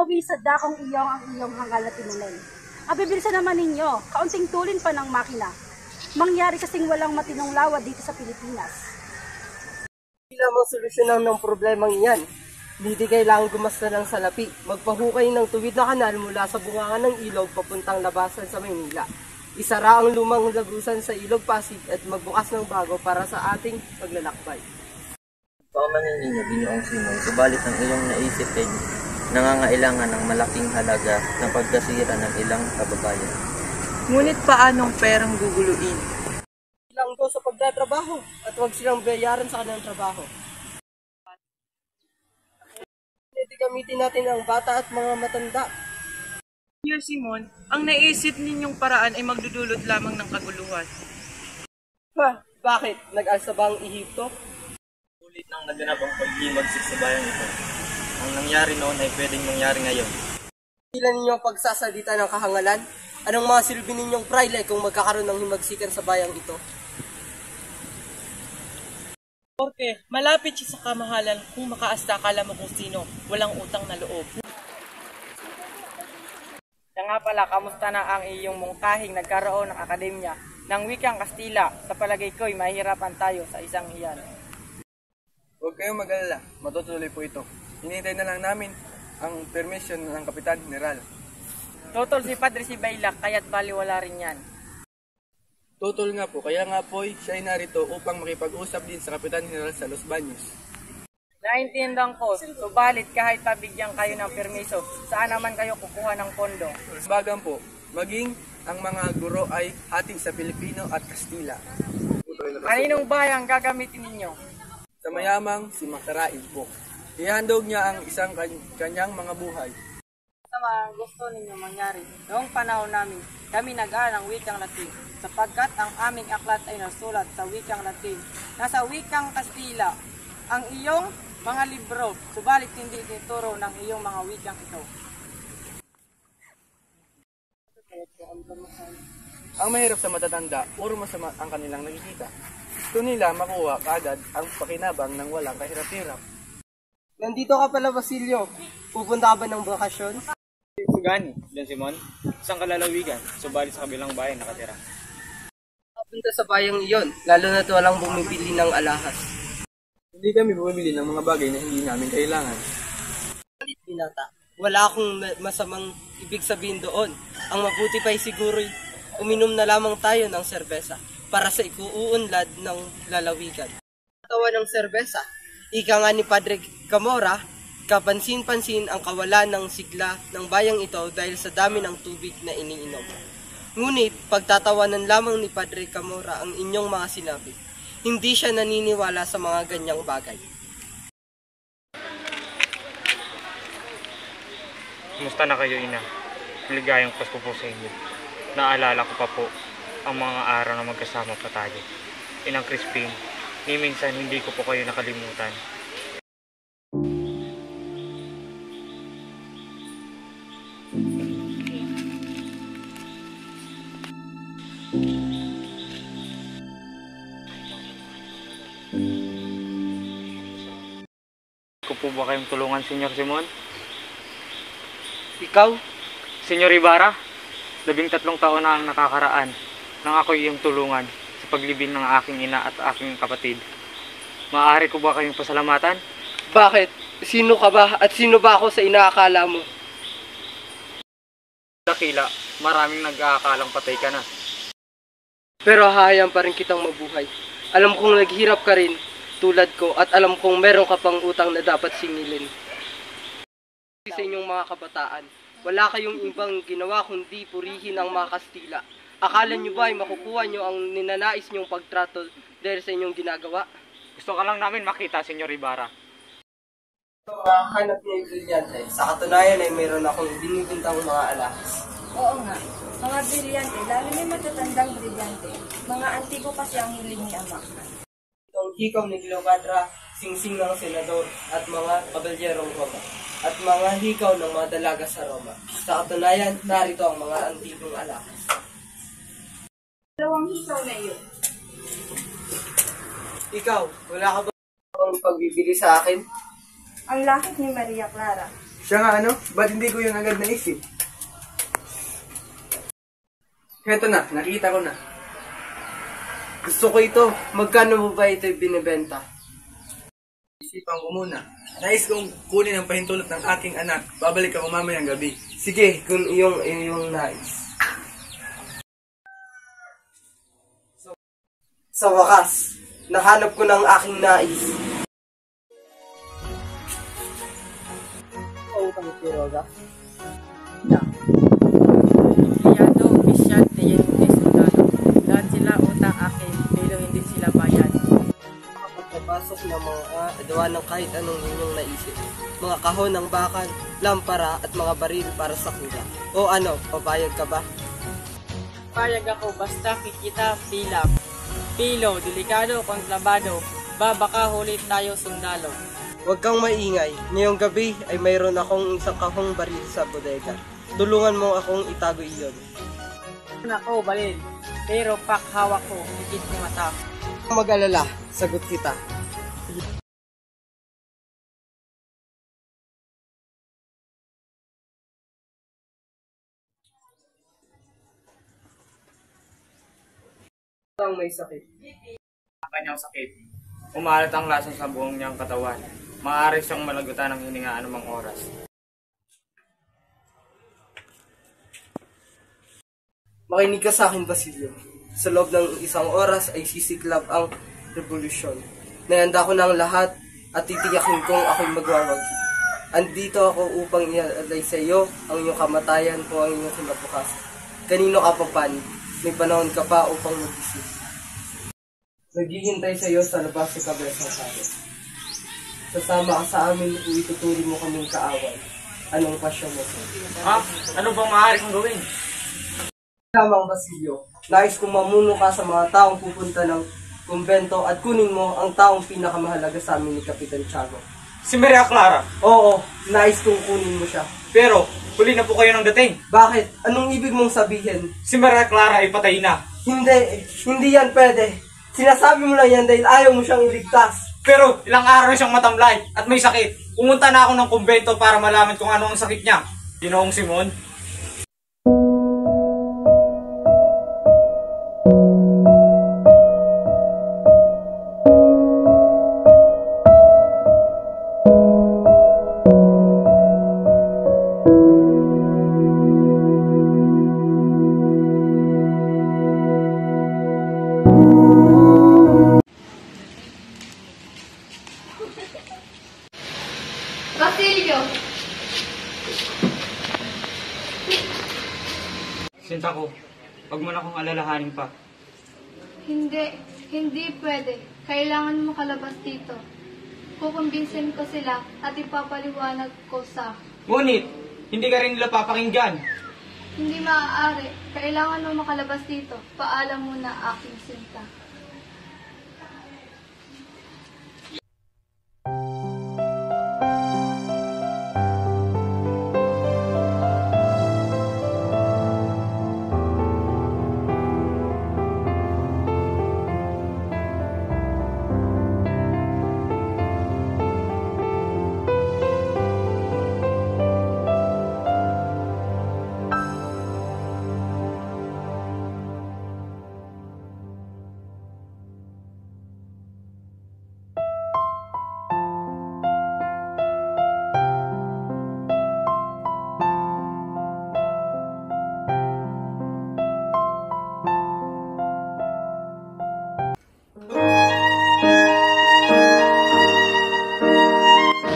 malugi sa dakong iyong ang iyong hangal na tinunin. Abibilisan naman ninyo, kaunting tulin pa ng makina. Mangyari kasing walang matinong lawad dito sa Pilipinas. Hindi lamang solusyonan ng problemang iyan. Hindi kailangan gumasta ng salapi. Magpahukay ng tuwid na kanal mula sa bungangan ng ilog papuntang labasan sa Maynila. Isara ang lumang lagusan sa Ilog Pasig at magbukas ng bago para sa ating paglalakbay. Paumanin ninyo, Ginoong Simon, subalit ang iyong naisip ay nangangailangan ng malaking halaga ng pagkasira ng ilang kababayan. Ngunit paanong perang guguluin? Ilang go sa pagtatrabaho at huwag silang bayaran sa kanilang trabaho. Pwede gamitin natin ang bata at mga matanda. Sir Simon, ang naisip ninyong paraan ay magdudulot lamang ng kaguluhan. Bakit? Nag-alsa ba ang Ehipto? Ulit nang naganap ang paghimagsik sa bayang ito. Ang nangyari noon ay pwedeng mangyari ngayon. Ilan ninyong pagsasalita ng kahangalan? Anong mga silbi ninyong prayle kung magkakaroon ng himagsikan sa bayang ito? Porque malapit siya sa kamahalan kung makaasta kala mo kung sino, walang utang na loob. Kaya nga pala, kamusta na ang iyong mungkahing nagkaroon ng akademya ng wikang Kastila? Sa palagay ko'y mahirapan tayo sa isang iyan. Huwag kayong mag-alala, matutuloy po ito. Hinihintay na lang namin ang permission ng Kapitan General. Totol si Padre si Bailak, kaya't baliwala rin yan. Tutol nga po, kaya nga po siya ay narito upang makipag-usap din sa Kapitan General sa Los Baños. Naintindihan ko, subalit kahit pabigyan kayo ng permiso, saan naman kayo kukuha ng pondo? Bagan po, maging ang mga guro ay hati sa Pilipino at Kastila. Kaninong bayang gagamitin ninyo? Sa mayamang si Makaraig po. Ihandog niya ang isang kanyang mga buhay. Sama ang gusto ninyo mangyari. Noong panahon namin, kami nag-aaral ng wikang Latin, sapagkat ang aming aklat ay nasulat sa wikang Latin. Nasa wikang Kastila, ang iyong mga libro, subalit hindi ituturo ng iyong mga wikang ito. Ang mahirap sa matatanda, puro masama ang kanilang nakikita. Gusto nila makuha kaagad ang pakinabang ng walang kahirap-hirap. Nandito ka pala, Basilio. Pupunta ka ba ng bakasyon? Sugani, Don Simon, isang kalalawigan, subalit sa kabilang bayan nakatira. Papunta sa bayang iyon, lalo na't walang bumibili ng alahas. Hindi kami bumibili ng mga bagay na hindi namin kailangan. Binata, wala akong masamang ibig sabihin doon. Ang mabuti pa'y siguro'y uminom na lamang tayo ng serbesa para sa ikuunlad ng lalawigan. Tawa ng serbesa, ika nga ni Padre Camora, kapansin-pansin ang kawalan ng sigla ng bayang ito dahil sa dami ng tubig na iniinom. Ngunit pagtatawanan lamang ni Padre Camora ang inyong mga sinabi. Hindi siya naniniwala sa mga ganyang bagay. Kumusta na kayo, Ina? Maligayang Pasko po sa inyo. Naalala ko pa po ang mga araw na magkasama pa tayo. Inang Crispin, ni minsan hindi ko po kayo nakalimutan. Ko po ba kayong tulungan, Senyor Simon? Ikaw? Senyor Ibarra, 13 taon na ang nakakaraan nang ako iyong tulungan sa paglibing ng aking ina at aking kapatid. Maaari ko ba kayong pasalamatan? Bakit? Sino ka ba at sino ba ako sa inaakala mo? Dakila, maraming nag-aakalang patay ka na. Pero hahayaan pa rin kitang mabuhay. Alam kong naghirap ka rin tulad ko at alam kong meron ka pang utang na dapat singilin. Sa inyong mga kabataan, wala kayong ibang ginawa kundi purihin ang mga Kastila. Akala nyo ba ay makukuha nyo ang ninanais nyong pagtrato dahil sa inyong ginagawa? Gusto ka lang namin makita, Senyor Ibarra. Hanap niya yung brilyante. Sa katunayan ay mayroon akong binibintang mga alahas. Oo nga, mga brilyante, lalo na yung matatandang brilyante. Mga antiko kasi ang hiling ni Ama. Itong hikaw ni Cleopatra, singsing ng senador at mga kabalyerong Roma, at mga hikaw ng mga dalaga sa Roma. Sa katunayan, narito ang mga antikong alahas. Dalawang hikaw na iyon. Ikaw, wala ka ba ang pagbibili sa akin? Ang lakit ni Maria Clara. Siya nga ba't hindi ko yun agad naisip? Heto na, nakita ko na. Gusto ko ito. Magkano mo ba ito binibenta? Isipan ko muna. Nais kong kunin ang pahintulot ng aking anak. Babalik ako mamayang gabi. Sige, kung iyong nais. Sa wakas, nahanap ko ng aking nais. Utang Quiroga. Empleyado, opisyal, tiyente, sundalo. Lahat sila utang akin, pero hindi sila bayad. Pagpapasok ng mga ng kahit anong inyong naisip. Mga kahon ng bakal, lampara at mga baril para sa kuda. O ano, papayag ka ba? Payag ako basta kikita pila. Pilo, delikado, kontrabado. Baka huli tayo sundalo. Huwag kang maingay. Ngayong gabi ay mayroon akong isang kahong baril sa bodega. Tulungan mo akong itago iyon. Ako, balil. Pero hawak ko, higit ko mata. Huwag mag-alala, sagot kita. Ang may sakit. Ang kanyang sakit. Umalat ang lason sa buong niyang katawan. Maaari siyang malagutan ng hininga anumang oras. Makinig ka sa akin, Basilio. Sa loob ng isang oras ay sisiklab ang revolusyon. Nahanda ko na ang lahat at titiyakin kong ako'y magwawagi. Andito ako upang ialay sa iyo ang iyong kamatayan o ang iyong kinabukasan. Kanino ka pa panig? May panahon ka pa upang mag-isip. Naghihintay sa iyo sa labas sa kabesang tayo. Sasama ka sa amin o ituturi mo kaming kaaway. Anong pasyon mo? Ha? Ano bang maaari kong gawin? Tamang Basilio, nais kong mamuno ka sa mga taong pupunta ng kumbento at kunin mo ang taong pinakamahalaga sa amin ni Kapitan Tiago. Si Maria Clara. Oo, nais kong kunin mo siya. Pero, huli na po kayo ng dating. Bakit? Anong ibig mong sabihin? Si Maria Clara ay patay na. Hindi yan pwede. Sinasabi mo lang yan dahil ayaw mo siyang iligtas. Pero, ilang araw siyang matamlay at may sakit. Pumunta na ako ng kumbento para malaman kung ano ang sakit niya. Ginoong Simon. Basilio! Sinta ko, wag mo na akong alalahanin pa. Hindi pwede. Kailangan mo makalabas dito. Kukumbinsin ko sila at ipapaliwanag ko sa... Ngunit, hindi ka rin nila papakinggan. Hindi maaari. Kailangan mo makalabas dito. Paalam mo na aking sinta.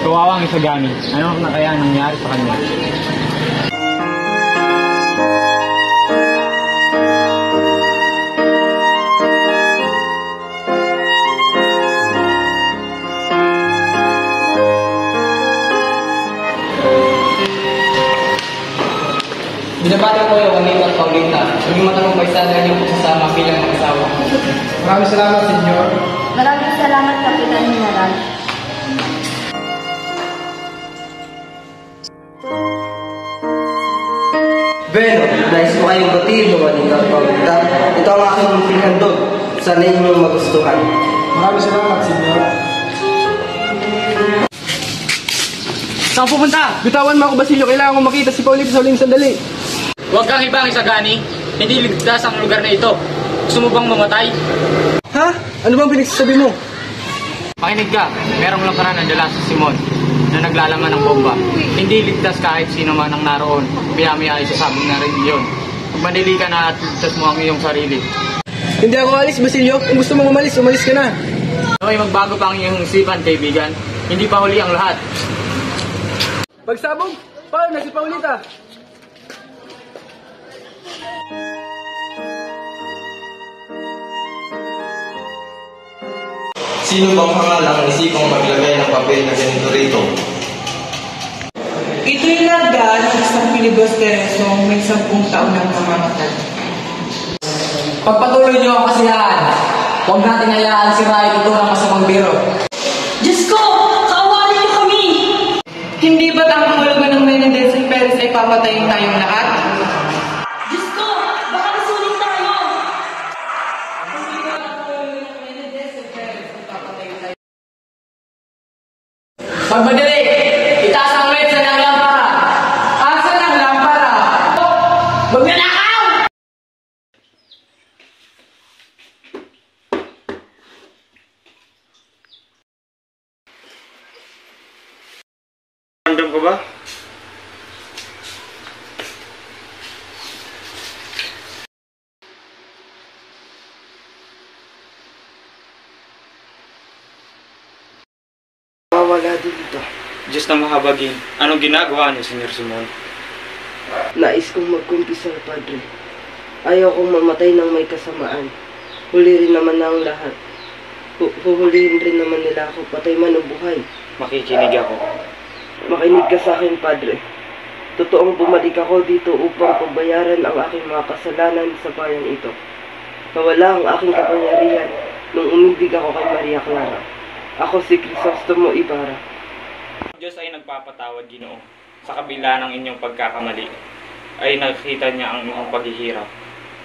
Kawawang Isagani, ano na kaya nangyari sa kanya? Binabati ko yung Juanito at Paulita. Maging matagumpay sana ang iyong pagsasama bilang mag-asawa. Maraming salamat, Senyor. Maraming salamat, Kapitan General. Beno, nais ko kayong batiin, Juanito at Paulita. Ito ang aking munting handog. Sana inyong magustuhan. Maraming salamat, Senyor. Saan pupunta? Bitawan mo ako, Basilio. Kailangan ko makita si Paulita sa uling sandali. Huwag kang ibang isagani. Hindi ligtas ang lugar na ito. Gusto mo bang mamatay? Ha? Ano bang pinagsasabi mo? Makinig ka. Merong lakaran na dala sa Simon na naglalaman ng bomba. Hindi ligtas kahit sino man ang naroon. Maya-maya ay sasabog na rin yun. Magmadali ka na at ligtas mo ang iyong sarili. Hindi ako alis, Basilio. Kung gusto mong umalis, umalis ka na. Okay, magbago pa ang iyong isipan, kaibigan. Hindi pa huli ang lahat. Pagsabog, paano na si Paulita? Sino bang hangalang isipang maglagay ng papel na ganito rito? Ito'y larga ng isang pilibusteresong may 10 taon ng pamamatay. Pagpatuloy niyo ang kasiyahan. Huwag natin hayaan si Rai ito ng masamang biro. Diyos ko! Kaawarin niyo kami! Hindi ba't ang kahulugan ng Menendez y Perez ay papatayin tayong lahat? Diyos ko! Baka nasulit tayo! Hindi ba't ang kahulugan ng Menendez y Perez ay papatayin tayo? Magmadali! Itaas ang red sa ng lampara! Asa ng lampara? Magnanakaw! Ramdam ko ba? Mawala dito. Diyos na mahabagin. Anong ginagawa niyo, Senyor Simon? Nais kong magkumpisal, Padre. Ayaw kong mamatay ng may kasamaan. Huli rin naman na ang lahat. Huhulihin rin naman nila ako, patay man o buhay. Makikinig ako. Makinig ka sa akin, Padre. Totoong bumalik ako dito upang pagbayaran ang aking mga kasalanan sa bayan ito. Nawala ang aking kapangyarihan nung umibig ako kay Maria Clara. Ako si Crisostomo Ibarra. Ang Diyos ay nagpapatawad, Ginoo. Sa kabila ng inyong pagkakamali, ay nakikita niya ang inyong paghihirap.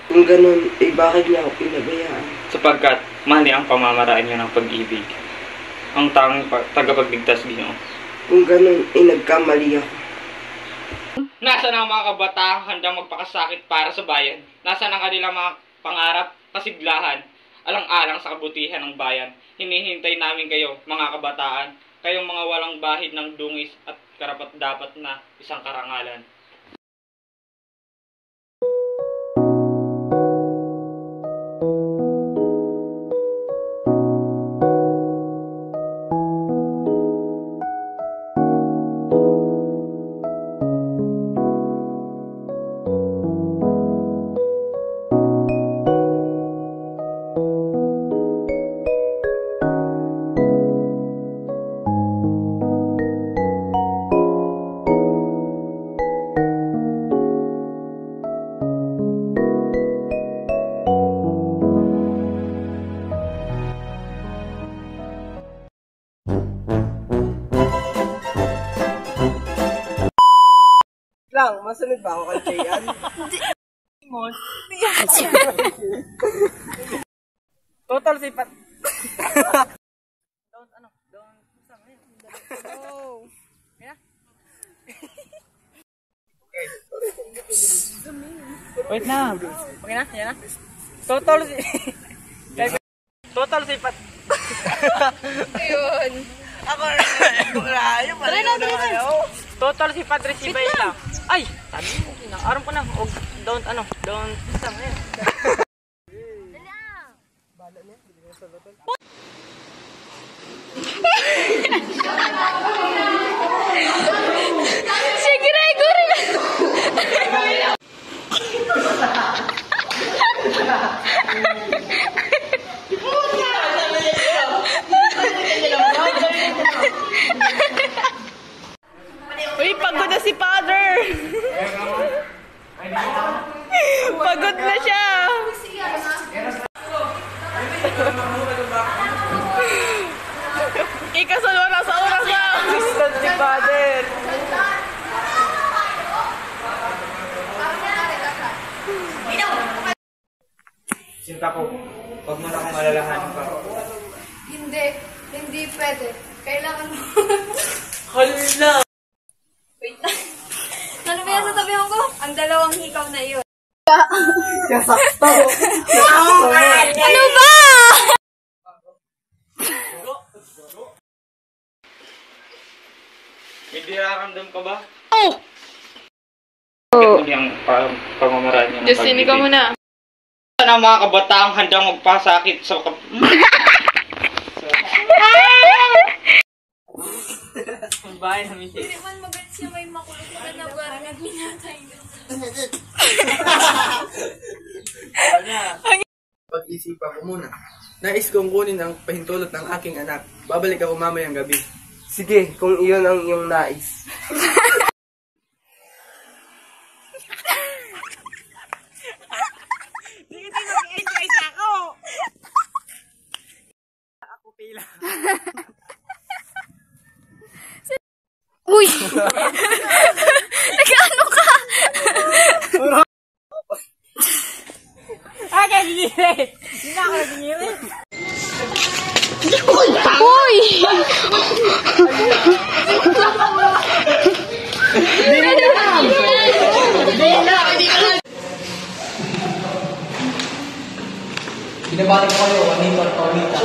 Kung ganun, bakit niya ako pinabayaan? Sapagkat mali ang pamamaraan niya ng pag-ibig. Ang tanging tagapagligtas, Ginoo. Kung ganun, nagkamali ako. Nasaan ang mga kabataang handang magpakasakit para sa bayan? Nasaan ang kanilang mga pangarap, kasiglahan, alang-alang sa kabutihan ng bayan? Hinihintay namin kayo, mga kabataan, kayong mga walang bahid ng dungis at karapat-dapat na isang karangalan. Lang, masunod ba ako kay Jayan? Simon? Total sipat. Wait na. Okay na? Yan na? Total sipat. Ayun. Ako na. Try na. Total sipat receive lang. Ay! Sabi mo, aram ko na. Don't isa mo yan. Si Gregory! Uy, pagod na si Father! Pagod na siya! Ikasunod na sa oras na! Assistant si Father! Sinta ko, huwag mo na akong alalahanin pa. Hindi pwede. Kailangan mo. Hala! ang dalawang hikaw na iyon. Kasakto! Ano ba? May diraramdam ka ba? Oh! Bakit yung pamamaraan niya ng Justin, ikaw muna. Saan ang mga kabataang handang magpasakit sa Bahay namin siya. Hindi man maganda siya may makulong ka na parang nagminatay ka. Pag-isipan ko muna. Nais kong kunin ang pahintulot ng aking anak. Babalik ako mamayang gabi. Sige, kung iyon ang iyong nais. Uy! Nag-ano ka? Kagigilid! Hindi na ako nagigilid! Uy! Binabati ko kayo, Anita at Paulita.